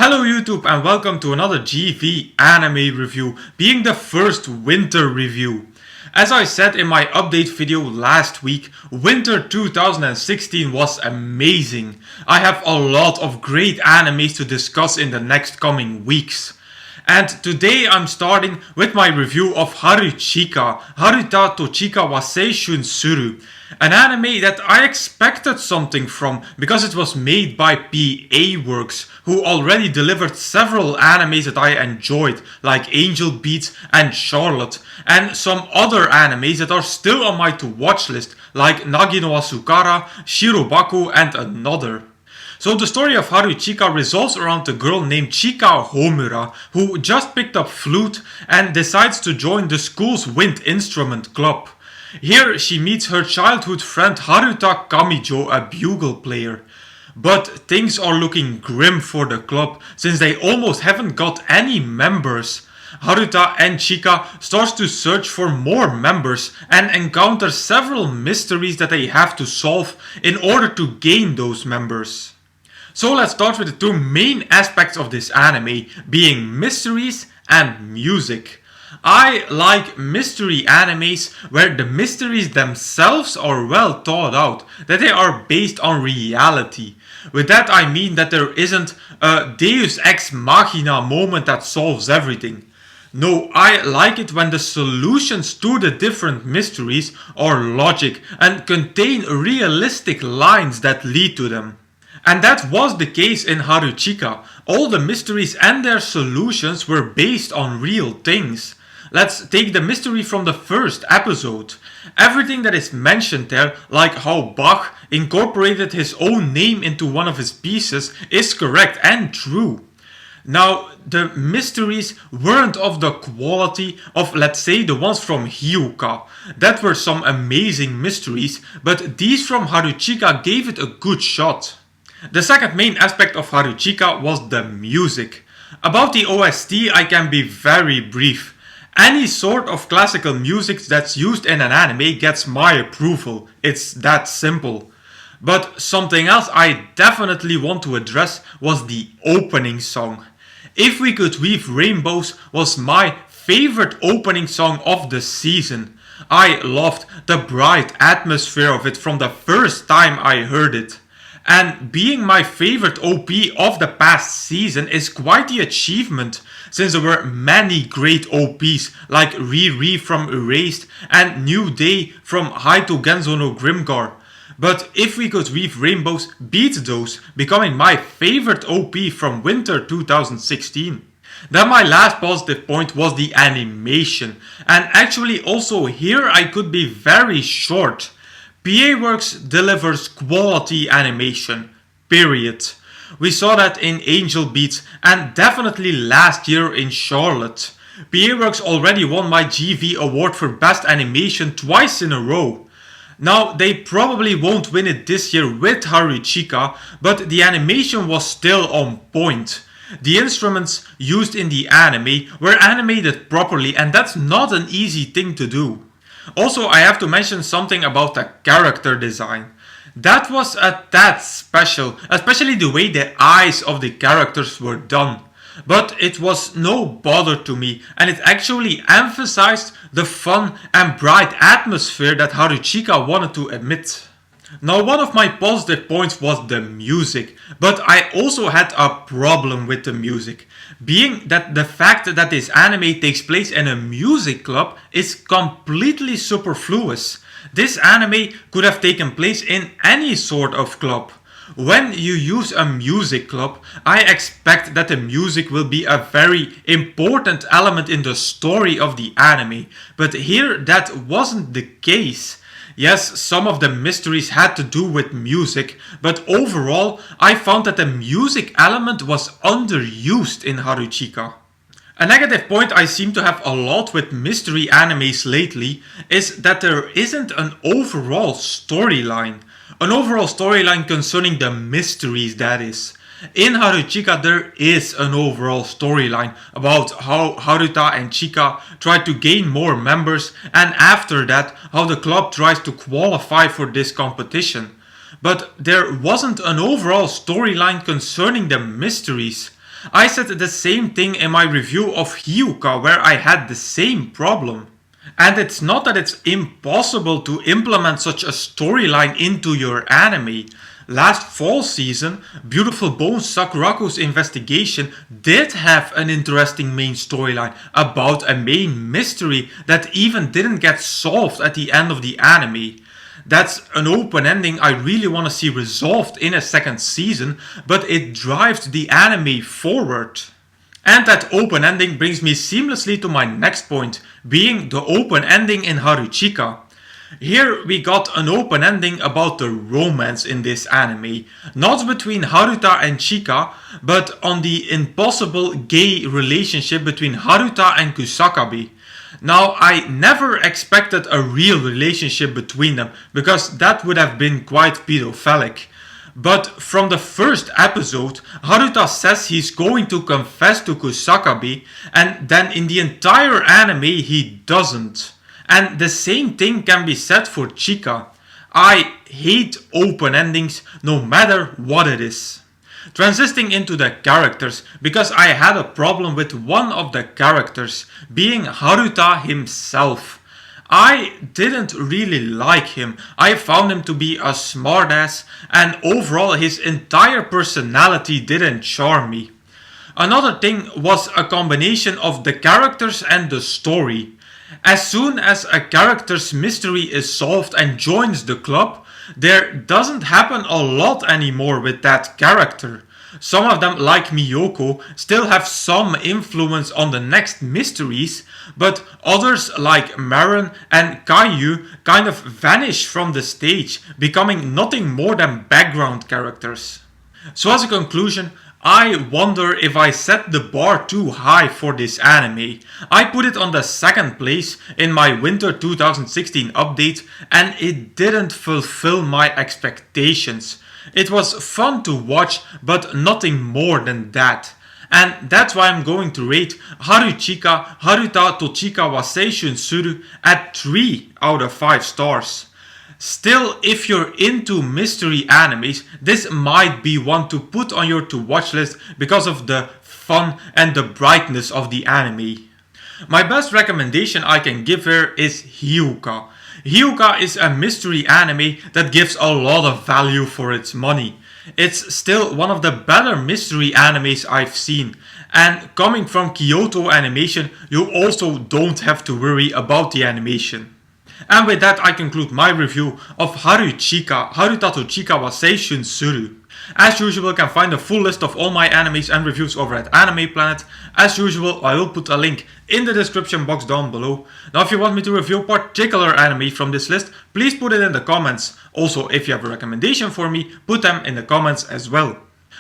Hello YouTube and welcome to another GV anime review, being the first winter review. As I said in my update video last week, winter 2016 was amazing. I have a lot of great animes to discuss in the next coming weeks. And today I'm starting with my review of HaruChika, Haruta to Chika wa Seichun Suru. An anime that I expected something from because it was made by PA Works, who already delivered several animes that I enjoyed, like Angel Beats and Charlotte, and some other animes that are still on my to-watch list, like Nagi no Asukara, Shirobaku and another. So the story of HaruChika revolves around a girl named Chika Homura, who just picked up flute and decides to join the school's wind instrument club. Here she meets her childhood friend Haruta Kamijo, a bugle player. But things are looking grim for the club, since they almost haven't got any members. Haruta and Chika starts to search for more members and encounter several mysteries that they have to solve in order to gain those members. So let's start with the two main aspects of this anime, being mysteries and music. I like mystery animes where the mysteries themselves are well thought out, that they are based on reality. With that I mean that there isn't a Deus Ex Machina moment that solves everything. No, I like it when the solutions to the different mysteries are logic and contain realistic lines that lead to them. And that was the case in HaruChika. All the mysteries and their solutions were based on real things. Let's take the mystery from the first episode. Everything that is mentioned there, like how Bach incorporated his own name into one of his pieces, is correct and true. Now, the mysteries weren't of the quality of, let's say, the ones from Hyuga. That were some amazing mysteries, but these from HaruChika gave it a good shot. The second main aspect of HaruChika was the music. About the OST I can be very brief. Any sort of classical music that's used in an anime gets my approval. It's that simple. But something else I definitely want to address was the opening song. If We Could Weave Rainbows was my favorite opening song of the season. I loved the bright atmosphere of it from the first time I heard it. And being my favorite OP of the past season is quite the achievement, since there were many great OPs like Riri from Erased and New Day from Haito Genzo no Grimgar. But If We Could Weave Rainbows beat those, becoming my favorite OP from winter 2016. Then my last positive point was the animation, and actually also here I could be very short. PA Works delivers quality animation, period. We saw that in Angel Beats and definitely last year in Charlotte. PA Works already won my GV award for best animation twice in a row. Now they probably won't win it this year with HaruChika, but the animation was still on point. The instruments used in the anime were animated properly, and that's not an easy thing to do. Also, I have to mention something about the character design. That was a tad special, especially the way the eyes of the characters were done. But it was no bother to me, and it actually emphasized the fun and bright atmosphere that HaruChika wanted to emit. Now, one of my positive points was the music, but I also had a problem with the music, being that the fact that this anime takes place in a music club is completely superfluous. This anime could have taken place in any sort of club. When you use a music club, I expect that the music will be a very important element in the story of the anime, but here that wasn't the case. Yes, some of the mysteries had to do with music, but overall I found that the music element was underused in HaruChika. A negative point I seem to have a lot with mystery animes lately is that there isn't an overall storyline. An overall storyline concerning the mysteries, that is. In HaruChika there is an overall storyline about how Haruta and Chika try to gain more members, and after that how the club tries to qualify for this competition. But there wasn't an overall storyline concerning the mysteries. I said the same thing in my review of HaruChika, where I had the same problem. And it's not that it's impossible to implement such a storyline into your anime. Last fall season, Beautiful Bones Sakurako's investigation did have an interesting main storyline about a main mystery that even didn't get solved at the end of the anime. That's an open ending I really want to see resolved in a second season, but it drives the anime forward. And that open ending brings me seamlessly to my next point, being the open ending in HaruChika. Here we got an open ending about the romance in this anime, not between Haruta and Chika, but on the impossible gay relationship between Haruta and Kusakabe. Now, I never expected a real relationship between them, because that would have been quite pedophilic. But from the first episode, Haruta says he's going to confess to Kusakabe, and then in the entire anime he doesn't. And the same thing can be said for Chika. I hate open endings no matter what it is. Transitioning into the characters, because I had a problem with one of the characters, being Haruta himself. I didn't really like him. I found him to be a smartass, and overall his entire personality didn't charm me. Another thing was a combination of the characters and the story. As soon as a character's mystery is solved and joins the club, there doesn't happen a lot anymore with that character. Some of them, like Miyoko, still have some influence on the next mysteries, but others like Marin and Caillou kind of vanish from the stage, becoming nothing more than background characters. So as a conclusion, I wonder if I set the bar too high for this anime. I put it on the second place in my winter 2016 update, and it didn't fulfill my expectations. It was fun to watch, but nothing more than that. And that's why I'm going to rate HaruChika Haruta to Chika wa Seichun Suru at 3 out of 5 stars. Still, if you're into mystery animes, this might be one to put on your to watch list because of the fun and the brightness of the anime. My best recommendation I can give here is HaruChika. HaruChika is a mystery anime that gives a lot of value for its money. It's still one of the better mystery animes I've seen, and coming from Kyoto Animation, you also don't have to worry about the animation. And with that I conclude my review of HaruChika Haruta to Chika wa Seichun Suru. As usual, you can find a full list of all my animes and reviews over at Anime Planet. As usual, I will put a link in the description box down below. Now if you want me to review a particular anime from this list, please put it in the comments. Also, if you have a recommendation for me, put them in the comments as well.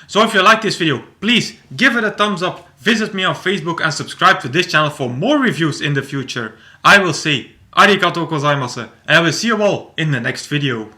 So if you like this video, please give it a thumbs up, visit me on Facebook and subscribe to this channel for more reviews in the future. I will say arigatou gozaimasu, and I will see you all in the next video.